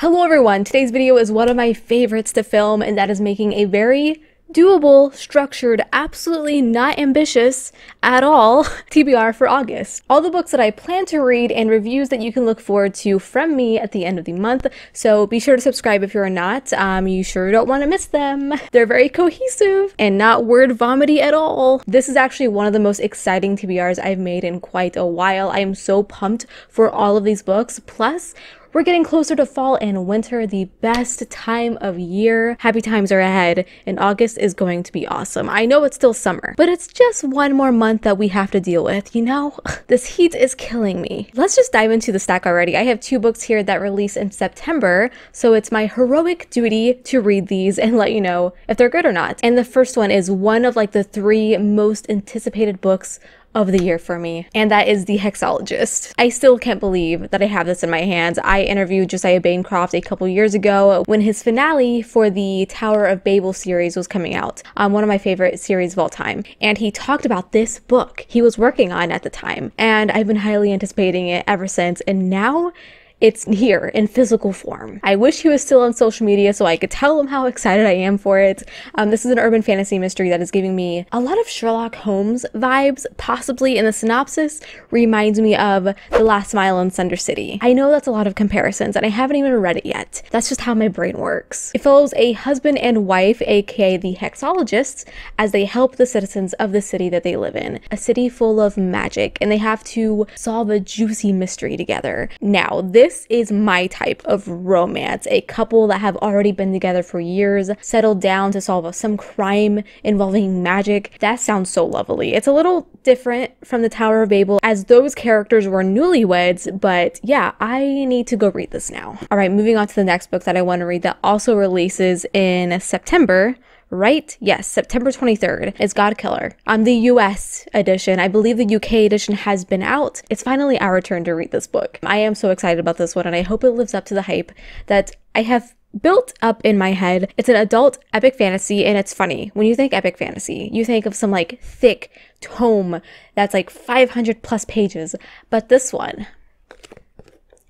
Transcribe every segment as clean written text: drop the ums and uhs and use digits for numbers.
Hello everyone, today's video is one of my favorites to film, and that is making a very doable, structured, absolutely not ambitious at all TBR for August. All the books that I plan to read and reviews that you can look forward to from me at the end of the month, so be sure to subscribe if you're not. You sure don't want to miss them. They're very cohesive and not word vomity at all. This is actually one of the most exciting TBRs I've made in quite a while. I am so pumped for all of these books. Plus, we're getting closer to fall and winter, the best time of year. Happy times are ahead, and August is going to be awesome. I know it's still summer, but it's just one more month that we have to deal with, you know? This heat is killing me. Let's just dive into the stack already. I have two books here that release in September, so it's my heroic duty to read these and let you know if they're good or not. And the first one is one of like the three most anticipated books of the year for me, and that is The Hexologist. I still can't believe that I have this in my hands. I interviewed Josiah Bancroft a couple years ago when his finale for the Tower of Babel series was coming out, one of my favorite series of all time, and he talked about this book he was working on at the time, and I've been highly anticipating it ever since, and now it's here in physical form. I wish he was still on social media so I could tell him how excited I am for it. This is an urban fantasy mystery that is giving me a lot of Sherlock Holmes vibes, possibly, and the synopsis reminds me of The Last Mile in Cinder City. I know that's a lot of comparisons, and I haven't even read it yet. That's just how my brain works. It follows a husband and wife, aka the Hexologists, as they help the citizens of the city that they live in. A city full of magic, and they have to solve a juicy mystery together. Now, this is my type of romance. A couple that have already been together for years, settled down to solve some crime involving magic. That sounds so lovely. It's a little different from the Tower of Babel, as those characters were newlyweds, but yeah, I need to go read this now. All right, moving on to the next book that I want to read that also releases in September. Right? Yes, September 23rd is Godkiller. The US edition. I believe the UK edition has been out. It's finally our turn to read this book. I am so excited about this one, and I hope it lives up to the hype that I have built up in my head. It's an adult epic fantasy, and it's funny. When you think epic fantasy, you think of some like thick tome that's like 500 plus pages, but this one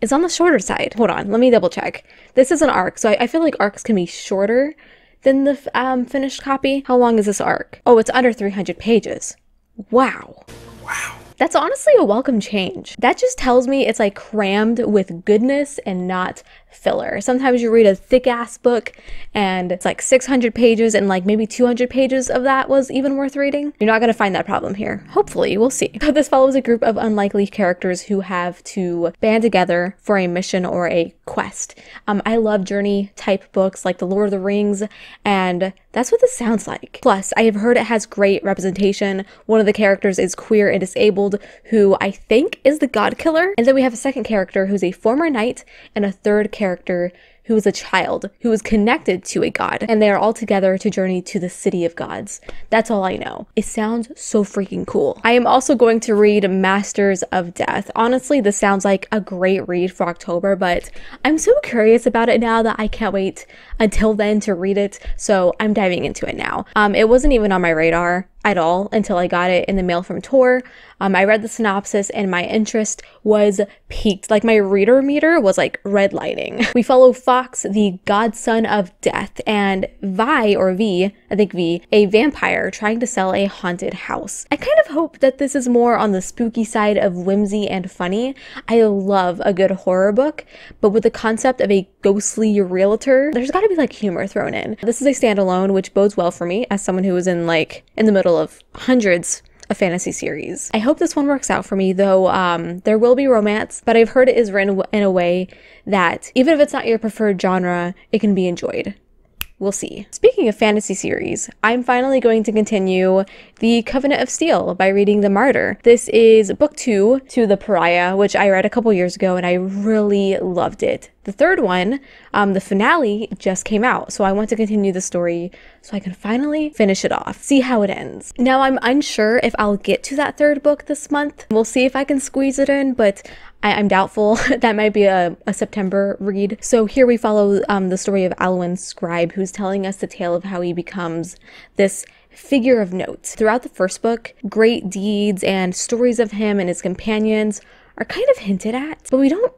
is on the shorter side. Hold on, let me double check. This is an arc, so I feel like arcs can be shorter than the finished copy. How long is this arc? Oh, it's under 300 pages. Wow. Wow. That's honestly a welcome change. That just tells me it's like crammed with goodness and not filler. Sometimes you read a thick ass book and it's like 600 pages and like maybe 200 pages of that was even worth reading. You're not going to find that problem here. Hopefully, we'll see. So this follows a group of unlikely characters who have to band together for a mission or a quest. I love journey type books like The Lord of the Rings, and that's what this sounds like. Plus, I have heard it has great representation. One of the characters is queer and disabled, who I think is the God Killer. And then we have a second character who's a former knight, and a third character who is a child who is connected to a god, and they are all together to journey to the city of gods. That's all I know. It sounds so freaking cool. I am also going to read Masters of Death. Honestly, this sounds like a great read for October, but I'm so curious about it now that I can't wait until then to read it, so I'm diving into it now. It wasn't even on my radar at all until I got it in the mail from Tor. I read the synopsis and my interest was piqued. Like my reader meter was like redlining. We follow Fox, the godson of death, and Vi, or V, I think V, a vampire trying to sell a haunted house. I kind of hope that this is more on the spooky side of whimsy and funny. I love a good horror book, but with the concept of a ghostly realtor, there's gotta be like humor thrown in. This is a standalone, which bodes well for me as someone who is in the middle of hundreds of fantasy series. I hope this one works out for me, though. There will be romance, but I've heard it is written in a way that even if it's not your preferred genre, it can be enjoyed. We'll see. Speaking of fantasy series, I'm finally going to continue The Covenant of Steel by reading The Martyr. This is book 2 to The Pariah, which I read a couple years ago and I really loved it. The third one, the finale, just came out, so I want to continue the story so I can finally finish it off, see how it ends. Now, I'm unsure if I'll get to that third book this month. We'll see if I can squeeze it in, but I'm doubtful. That might be a September read. So here we follow the story of Alwyn Scribe, who's telling us the tale of how he becomes this figure of note. Throughout the first book, great deeds and stories of him and his companions are kind of hinted at, but we don't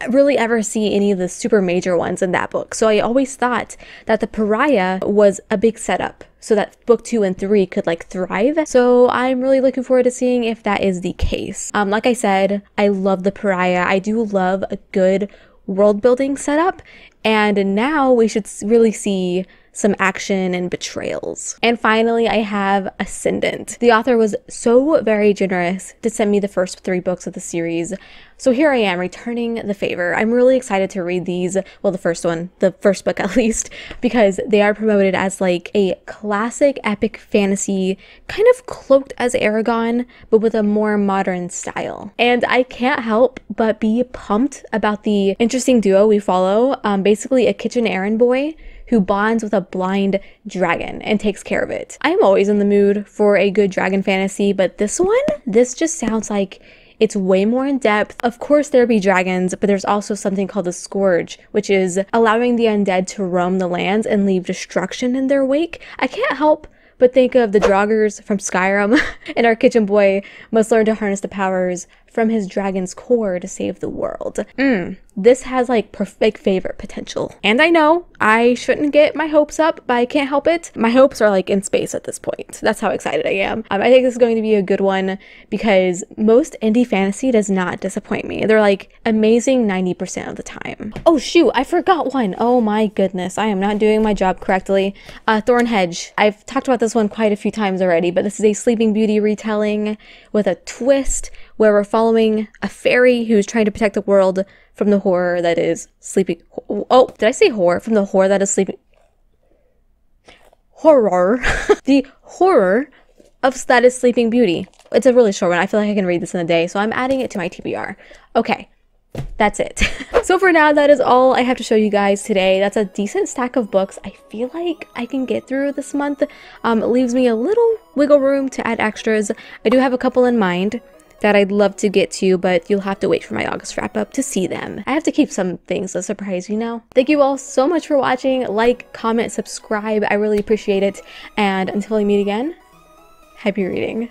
really ever see any of the super major ones in that book. So I always thought that the Pariah was a big setup so that book 2 and 3 could like thrive. So I'm really looking forward to seeing if that is the case. Like I said, I love the Pariah. I do love a good world building setup, and now we should really see some action and betrayals. And finally, I have Ascendant. The author was so very generous to send me the first 3 books of the series. So here I am returning the favor. I'm really excited to read these. Well, the first book at least, because they are promoted as like a classic epic fantasy, kind of cloaked as Aragon, but with a more modern style. And I can't help but be pumped about the interesting duo we follow. Basically a kitchen errand boy who bonds with a blind dragon and takes care of it. I'm always in the mood for a good dragon fantasy, but this just sounds like it's way more in depth. Of course there be dragons, but there's also something called the Scourge, which is allowing the undead to roam the lands and leave destruction in their wake. I can't help but think of the Draugrs from Skyrim, and our kitchen boy must learn to harness the powers from his dragon's core to save the world. This has like perfect favorite potential. And I know I shouldn't get my hopes up, but I can't help it. My hopes are like in space at this point. That's how excited I am. I think this is going to be a good one because most indie fantasy does not disappoint me. They're like amazing 90% of the time. Oh shoot, I forgot one. Oh my goodness, I am not doing my job correctly. Thornhedge. I've talked about this one quite a few times already, but this is a Sleeping Beauty retelling with a twist where we're following a fairy who's trying to protect the world from the horror that is sleeping. Oh, did I say horror? From the horror that is sleeping. Horror. The horror of that is Sleeping Beauty. It's a really short one. I feel like I can read this in a day, so I'm adding it to my TBR. Okay. That's it. So for now, that is all I have to show you guys today. That's a decent stack of books I feel like I can get through this month. It leaves me a little wiggle room to add extras. I do have a couple in mind that I'd love to get to, but you'll have to wait for my August wrap up to see them. I have to keep some things a surprise, you know? Thank you all so much for watching. Like, comment, subscribe. I really appreciate it. And until we meet again, happy reading.